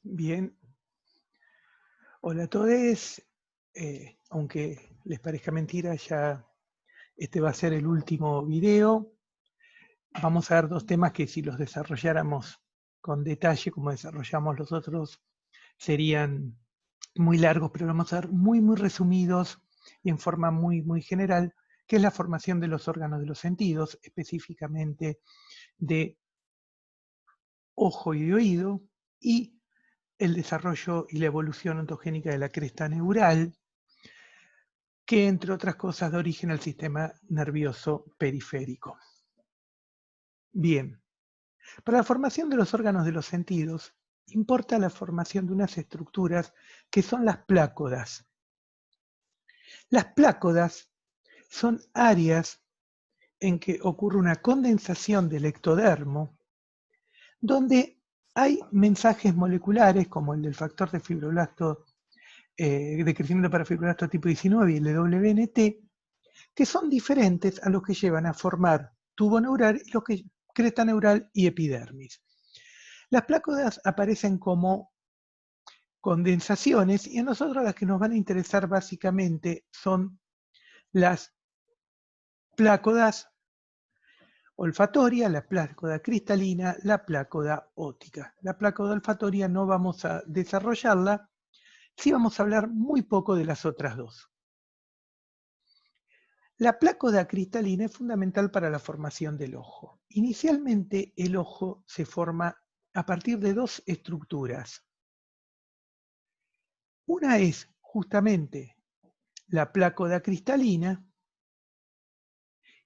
Bien, hola a todos. Aunque les parezca mentira, ya este va a ser el último video. Vamos a ver dos temas que si los desarrolláramos con detalle, como desarrollamos los otros, serían muy largos, pero los vamos a ver muy resumidos y en forma muy general, que es la formación de los órganos de los sentidos, específicamente de ojo y de oído, y el desarrollo y la evolución ontogénica de la cresta neural, que entre otras cosas da origen al sistema nervioso periférico. Bien, para la formación de los órganos de los sentidos, importa la formación de unas estructuras que son las plácodas. Las plácodas son áreas en que ocurre una condensación del ectodermo, donde hay mensajes moleculares como el del factor de fibroblasto de crecimiento para fibroblasto tipo 19 y el de WNT, que son diferentes a los que llevan a formar tubo neural, los que cresta neural y epidermis. Las plácodas aparecen como condensaciones y a nosotros las que nos van a interesar básicamente son las plácodas olfatorias, la plácoda cristalina, la plácoda óptica. La plácoda olfatoria no vamos a desarrollarla, sí vamos a hablar muy poco de las otras dos. La plácoda cristalina es fundamental para la formación del ojo. Inicialmente el ojo se forma a partir de dos estructuras. Una es justamente la plácoda cristalina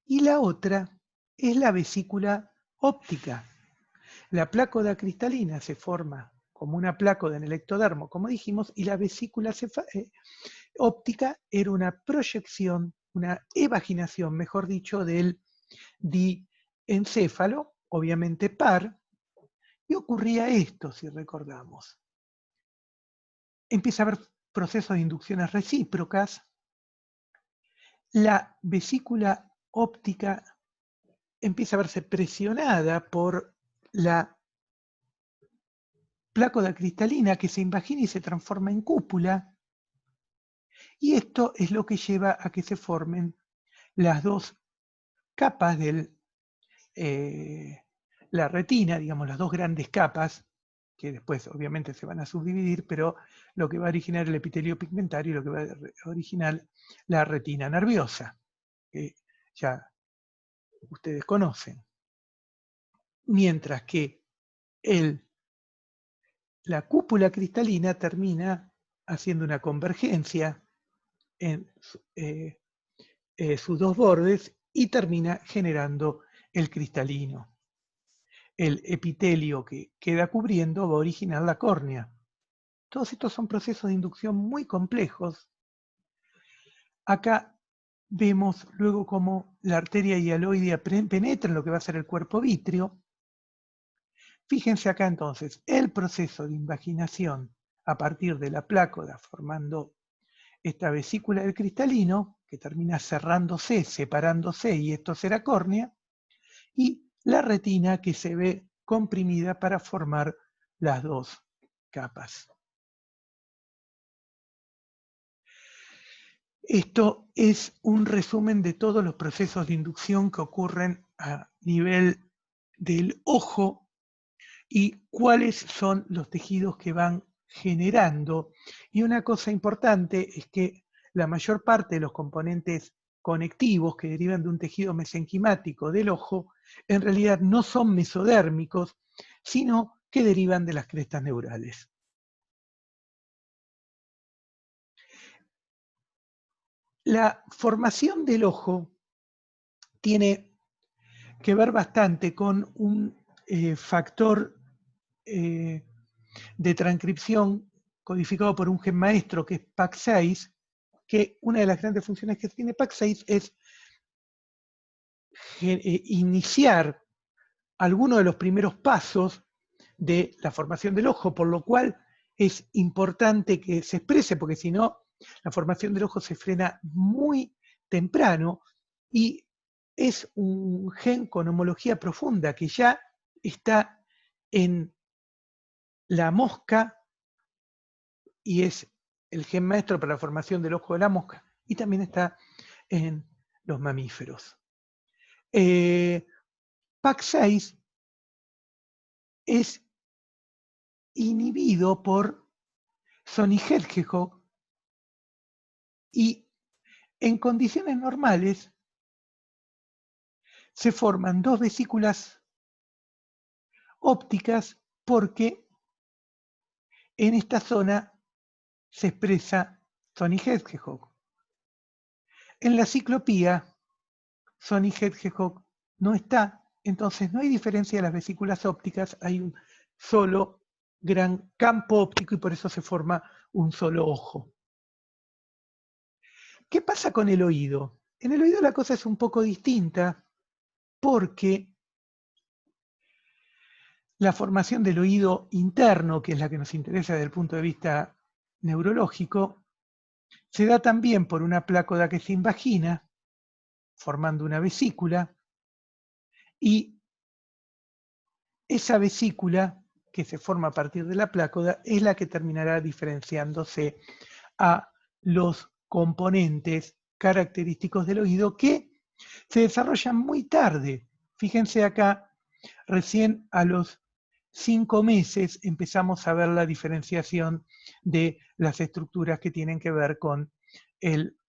y la otra es la vesícula óptica. La plácoda cristalina se forma como una plácoda en el ectodermo, como dijimos, y la vesícula óptica era una proyección, una evaginación, mejor dicho, del diencéfalo, obviamente par, y ocurría esto, si recordamos. Empieza a haber procesos de inducciones recíprocas, la vesícula óptica empieza a verse presionada por la plácoda cristalina que se invagina y se transforma en cúpula, y esto es lo que lleva a que se formen las dos capas de la retina, digamos, las dos grandes capas, que después obviamente se van a subdividir, pero lo que va a originar el epitelio pigmentario y lo que va a originar la retina nerviosa, que ya ustedes conocen. Mientras que la cúpula cristalina termina haciendo una convergencia en sus dos bordes y termina generando el cristalino. El epitelio que queda cubriendo va a originar la córnea. Todos estos son procesos de inducción muy complejos. Acá vemos luego cómo la arteria hialoidea penetra en lo que va a ser el cuerpo vítreo. Fíjense acá entonces, el proceso de invaginación a partir de la plácoda formando esta vesícula del cristalino, que termina cerrándose, separándose, y esto será córnea, y la retina que se ve comprimida para formar las dos capas. Esto es un resumen de todos los procesos de inducción que ocurren a nivel del ojo y cuáles son los tejidos que van generando. Y una cosa importante es que la mayor parte de los componentes conectivos que derivan de un tejido mesenquimático del ojo, en realidad no son mesodérmicos, sino que derivan de las crestas neurales. La formación del ojo tiene que ver bastante con un factor de transcripción codificado por un gen maestro que es PAC6, que una de las grandes funciones que tiene PAC6 es iniciar algunos de los primeros pasos de la formación del ojo, por lo cual es importante que se exprese, porque si no, la formación del ojo se frena muy temprano y es un gen con homología profunda que ya está en la mosca y es el gen maestro para la formación del ojo de la mosca, y también está en los mamíferos. PAC6 es inhibido por Sony Hedgehog y en condiciones normales se forman dos vesículas ópticas porque en esta zona se expresa Sony Hedgehog. En la ciclopía, Sony Hedgehog no está, entonces no hay diferencia de las vesículas ópticas, hay un solo gran campo óptico y por eso se forma un solo ojo. ¿Qué pasa con el oído? En el oído la cosa es un poco distinta porque la formación del oído interno, que es la que nos interesa desde el punto de vista neurológico, se da también por una plácoda que se invagina, formando una vesícula, y esa vesícula que se forma a partir de la plácoda es la que terminará diferenciándose a los componentes característicos del oído que se desarrollan muy tarde. Fíjense acá, recién a los 5 meses empezamos a ver la diferenciación de las estructuras que tienen que ver con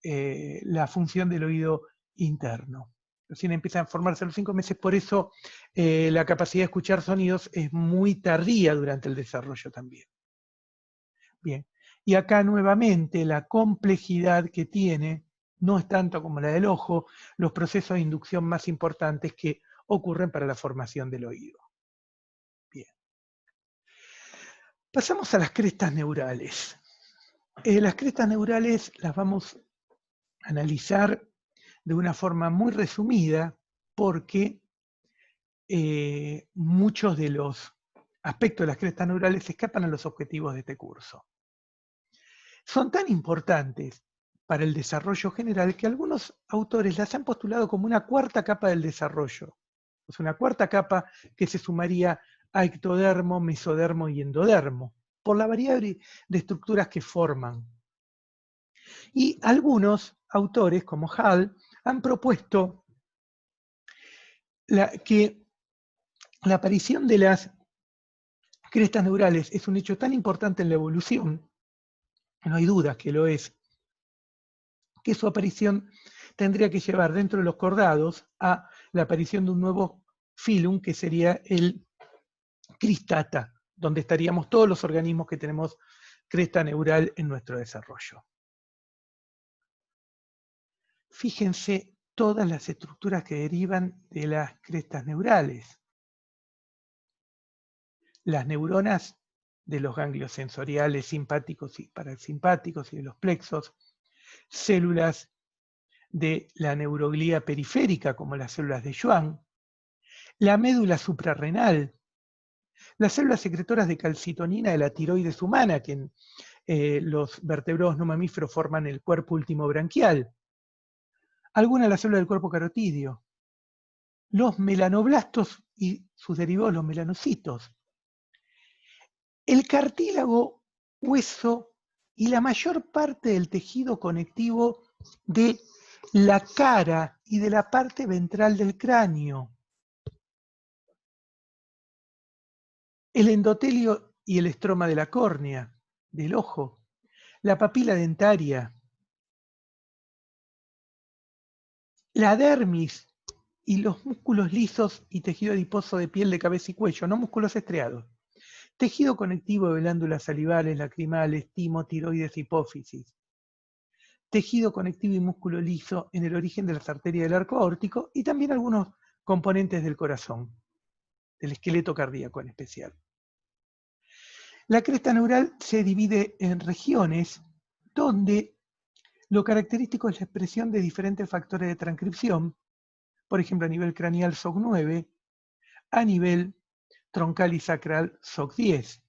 la función del oído interno. Recién empiezan a formarse a los 5 meses, por eso la capacidad de escuchar sonidos es muy tardía durante el desarrollo también. Bien, y acá nuevamente la complejidad que tiene no es tanto como la del ojo, los procesos de inducción más importantes que ocurren para la formación del oído. Bien. Pasamos a las crestas neurales. Las crestas neurales las vamos a analizar de una forma muy resumida porque muchos de los aspectos de las crestas neurales escapan a los objetivos de este curso. Son tan importantes para el desarrollo general que algunos autores las han postulado como una cuarta capa del desarrollo. Es una cuarta capa que se sumaría a ectodermo, mesodermo y endodermo, por la variedad de estructuras que forman. Y algunos autores, como Hall, han propuesto que la aparición de las crestas neurales es un hecho tan importante en la evolución, no hay dudas que lo es, que su aparición tendría que llevar dentro de los cordados a la aparición de un nuevo filum, que sería el cristata, donde estaríamos todos los organismos que tenemos cresta neural en nuestro desarrollo. Fíjense todas las estructuras que derivan de las crestas neurales. Las neuronas de los ganglios sensoriales simpáticos y parasimpáticos y de los plexos, células de la neuroglía periférica, como las células de Schwann, la médula suprarrenal, las células secretoras de calcitonina de la tiroides humana, que en los vertebrados no mamíferos forman el cuerpo último branquial, algunas de las células del cuerpo carotídeo, los melanoblastos y sus derivados, los melanocitos, el cartílago, hueso y la mayor parte del tejido conectivo de la cara y de la parte ventral del cráneo, el endotelio y el estroma de la córnea, del ojo, la papila dentaria, la dermis y los músculos lisos y tejido adiposo de piel de cabeza y cuello, no músculos estriados. Tejido conectivo de glándulas salivales, lacrimales, timo, tiroides, hipófisis. Tejido conectivo y músculo liso en el origen de las arterias del arco aórtico y también algunos componentes del corazón, del esqueleto cardíaco en especial. La cresta neural se divide en regiones donde lo característico es la expresión de diferentes factores de transcripción, por ejemplo a nivel craneal SOC9, a nivel troncal y sacral SOC10.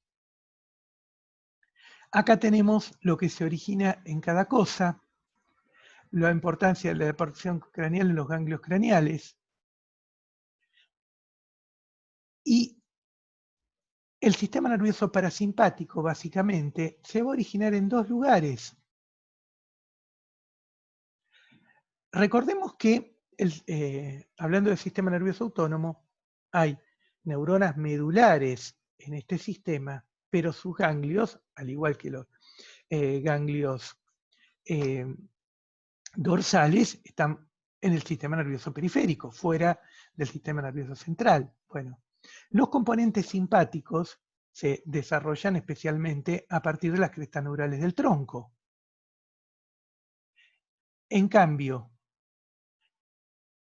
Acá tenemos lo que se origina en cada cosa, la importancia de la deportación craneal en los ganglios craneales, y El sistema nervioso parasimpático, básicamente, se va a originar en dos lugares. Recordemos que, hablando del sistema nervioso autónomo, hay neuronas medulares en este sistema, pero sus ganglios, al igual que los ganglios dorsales, están en el sistema nervioso periférico, fuera del sistema nervioso central. Bueno, los componentes simpáticos se desarrollan especialmente a partir de las crestas neurales del tronco. En cambio,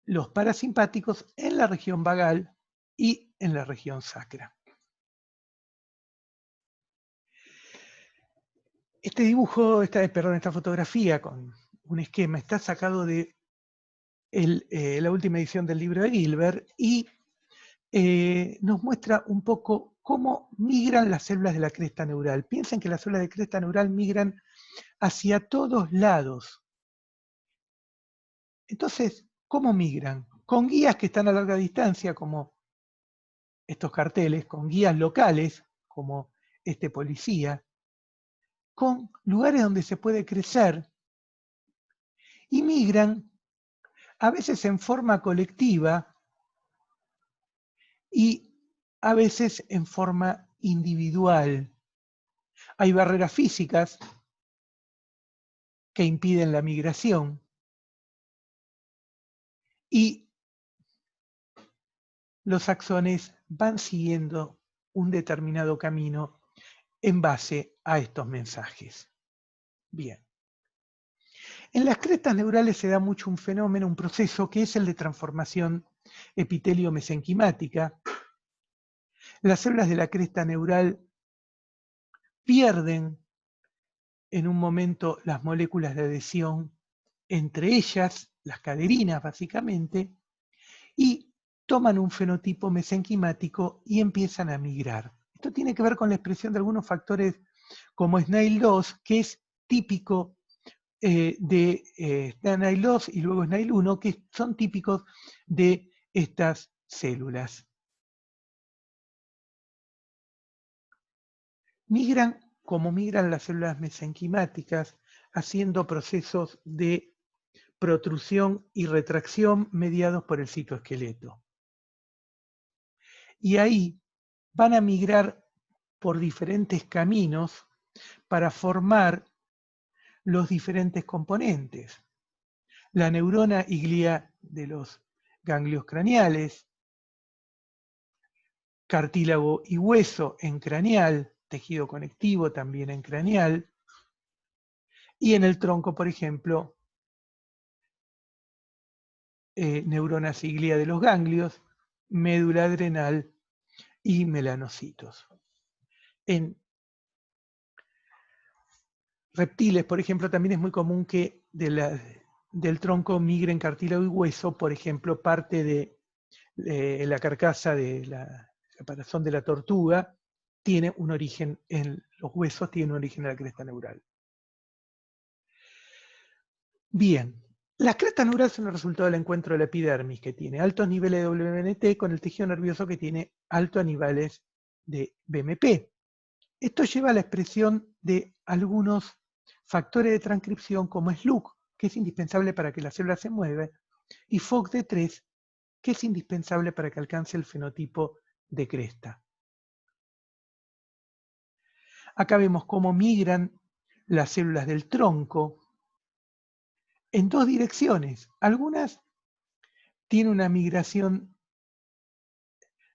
los parasimpáticos en la región vagal y en la región sacra. Este dibujo, esta fotografía con un esquema está sacado de la última edición del libro de Gilbert y nos muestra un poco cómo migran las células de la cresta neural. Piensen que las células de cresta neural migran hacia todos lados. Entonces, ¿cómo migran? Con guías que están a larga distancia, como estos carteles, con guías locales, como este policía, con lugares donde se puede crecer, y migran a veces en forma colectiva y a veces en forma individual. Hay barreras físicas que impiden la migración y los axones van siguiendo un determinado camino en base a estos mensajes. Bien. En las crestas neurales se da mucho un fenómeno, un proceso que es el de transformación epitelio-mesenquimática. Las células de la cresta neural pierden en un momento las moléculas de adhesión entre ellas, las caderinas básicamente, y toman un fenotipo mesenquimático y empiezan a migrar. Esto tiene que ver con la expresión de algunos factores como SNAIL2, que es típico de SNAIL2 y luego SNAIL1, que son típicos de estas células. Migran como migran las células mesenquimáticas, haciendo procesos de protrusión y retracción mediados por el citoesqueleto. Y ahí van a migrar por diferentes caminos para formar los diferentes componentes. La neurona y glía de los ganglios craneales, cartílago y hueso en craneal, tejido conectivo también en craneal, y en el tronco, por ejemplo, neuronas y glía de los ganglios, médula adrenal y melanocitos. En reptiles, por ejemplo, también es muy común que del tronco migren cartílago y hueso, por ejemplo, parte de la carcasa de la caparazón de la tortuga tiene un origen en los huesos, tiene un origen en la cresta neural. Bien, las crestas neurales son el resultado del encuentro de la epidermis, que tiene altos niveles de WNT con el tejido nervioso que tiene altos niveles de BMP. Esto lleva a la expresión de algunos factores de transcripción como SLUC, que es indispensable para que la célula se mueva, y FOXD3, que es indispensable para que alcance el fenotipo de cresta. Acá vemos cómo migran las células del tronco en dos direcciones. Algunas tienen una migración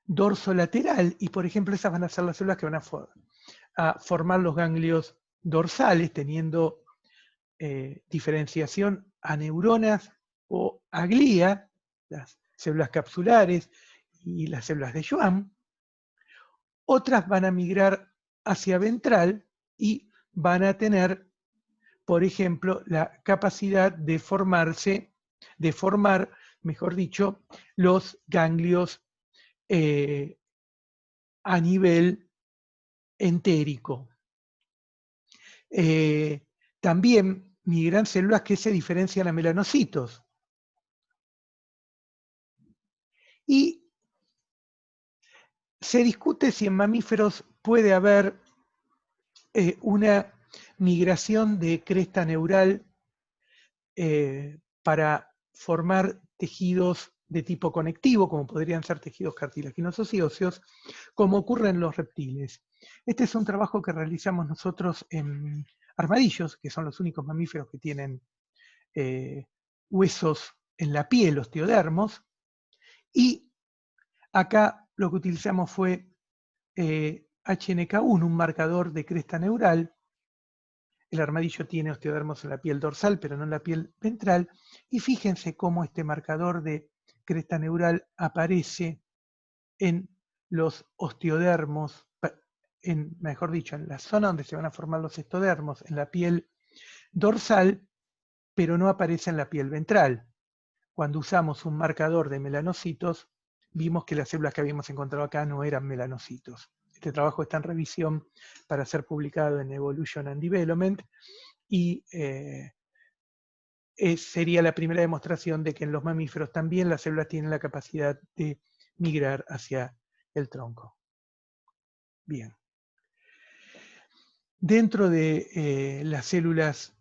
dorsolateral y, por ejemplo, esas van a ser las células que van a formar los ganglios dorsales, teniendo diferenciación a neuronas o a glía, las células capsulares y las células de Schwann. Otras van a migrar hacia ventral y van a tener, por ejemplo, la capacidad de formar, mejor dicho, los ganglios a nivel entérico. También migran células que se diferencian a melanocitos. Y Se discute si en mamíferos puede haber una migración de cresta neural para formar tejidos de tipo conectivo, como podrían ser tejidos cartilaginosos y óseos, como ocurre en los reptiles. Este es un trabajo que realizamos nosotros en armadillos, que son los únicos mamíferos que tienen huesos en la piel, osteodermos, y acá lo que utilizamos fue HNK1, un marcador de cresta neural. El armadillo tiene osteodermos en la piel dorsal, pero no en la piel ventral. Y fíjense cómo este marcador de cresta neural aparece en los osteodermos, mejor dicho, en la zona donde se van a formar los estodermos, en la piel dorsal, pero no aparece en la piel ventral. Cuando usamos un marcador de melanocitos, vimos que las células que habíamos encontrado acá no eran melanocitos. Este trabajo está en revisión para ser publicado en Evolution and Development y sería la primera demostración de que en los mamíferos también las células tienen la capacidad de migrar hacia el tronco. Bien. Dentro de las células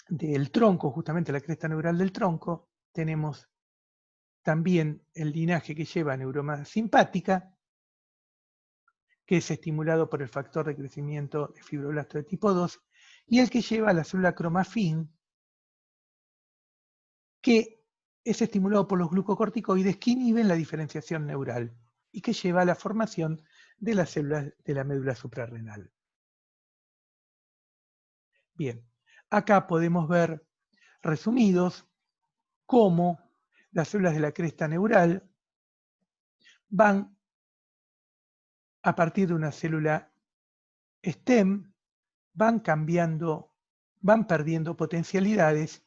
del tronco, justamente la cresta neural del tronco, tenemos también el linaje que lleva neuroma simpática, que es estimulado por el factor de crecimiento de fibroblasto de tipo 2, y el que lleva a la célula cromafin, que es estimulado por los glucocorticoides que inhiben la diferenciación neural y que lleva a la formación de las células de la médula suprarrenal. Bien, acá podemos ver resumidos cómo las células de la cresta neural van a partir de una célula STEM, van cambiando, van perdiendo potencialidades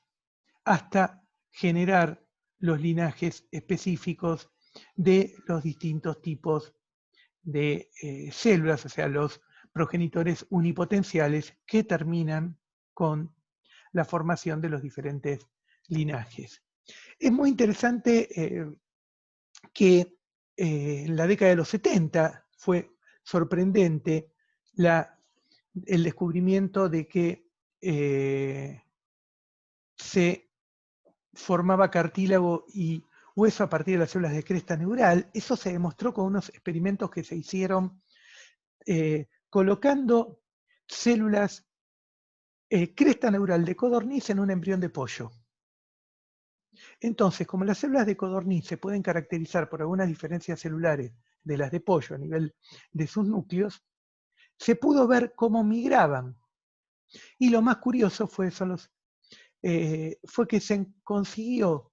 hasta generar los linajes específicos de los distintos tipos de células, o sea, los progenitores unipotenciales que terminan con la formación de los diferentes linajes. Es muy interesante que en la década de los 70 fue sorprendente el descubrimiento de que se formaba cartílago y hueso a partir de las células de cresta neural. Eso se demostró con unos experimentos que se hicieron colocando células cresta neural de codorniz en un embrión de pollo. Entonces, como las células de codorniz se pueden caracterizar por algunas diferencias celulares de las de pollo a nivel de sus núcleos, se pudo ver cómo migraban. Y lo más curioso fue que se consiguió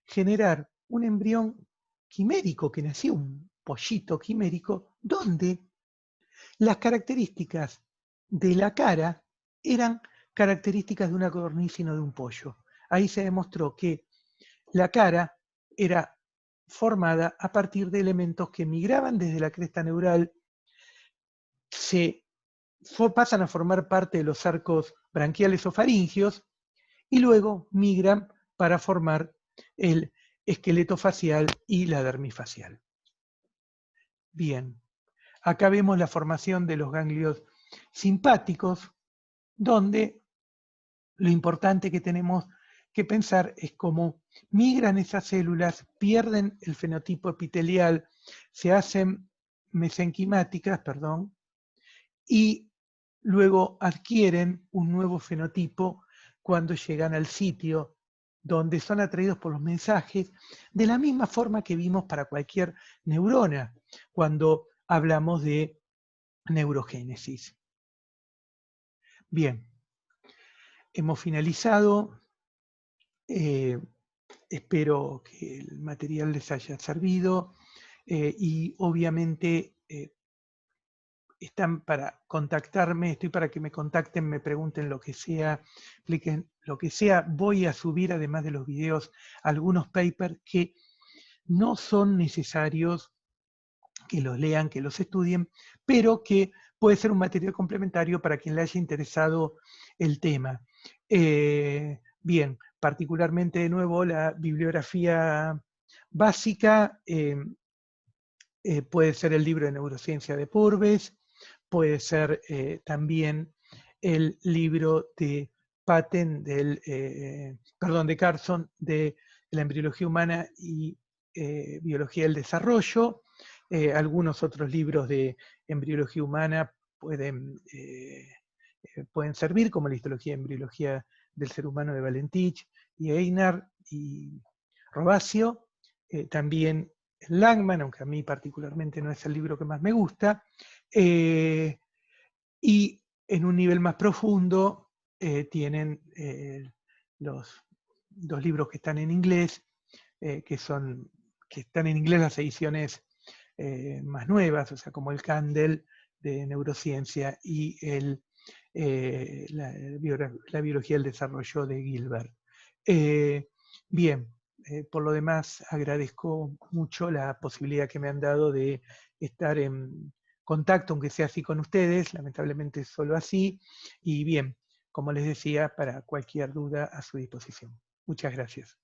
generar un embrión quimérico, que nació un pollito quimérico, donde las características de la cara eran características de una codorniz y no de un pollo. Ahí se demostró que la cara era formada a partir de elementos que migraban desde la cresta neural, pasan a formar parte de los arcos branquiales o faringios y luego migran para formar el esqueleto facial y la dermis facial. Bien, acá vemos la formación de los ganglios simpáticos, donde lo importante que tenemos que pensar es cómo migran esas células, pierden el fenotipo epitelial, se hacen mesenquimáticas, y luego adquieren un nuevo fenotipo cuando llegan al sitio donde son atraídos por los mensajes, de la misma forma que vimos para cualquier neurona, cuando hablamos de neurogénesis. Bien, hemos finalizado. Espero que el material les haya servido y obviamente están para contactarme, estoy para que me contacten, me pregunten lo que sea, expliquen lo que sea. Voy a subir, además de los videos, algunos papers que no son necesarios que los lean, que los estudien, pero que puede ser un material complementario para quien le haya interesado el tema. Bien, particularmente de nuevo la bibliografía básica puede ser el libro de neurociencia de Purves, puede ser también el libro de Patten, de Carson, de la embriología humana y biología del desarrollo. Algunos otros libros de embriología humana pueden servir, como la histología y embriología del ser humano de Valentich y Einar y Robacio. También Langman, aunque a mí particularmente no es el libro que más me gusta. Y en un nivel más profundo tienen los dos libros que están en inglés, que están en inglés las ediciones más nuevas, o sea, como el Candle de neurociencia y la biología del desarrollo de Gilbert. Bien, por lo demás agradezco mucho la posibilidad que me han dado de estar en contacto, aunque sea así con ustedes, lamentablemente solo así, y bien, como les decía, para cualquier duda a su disposición. Muchas gracias.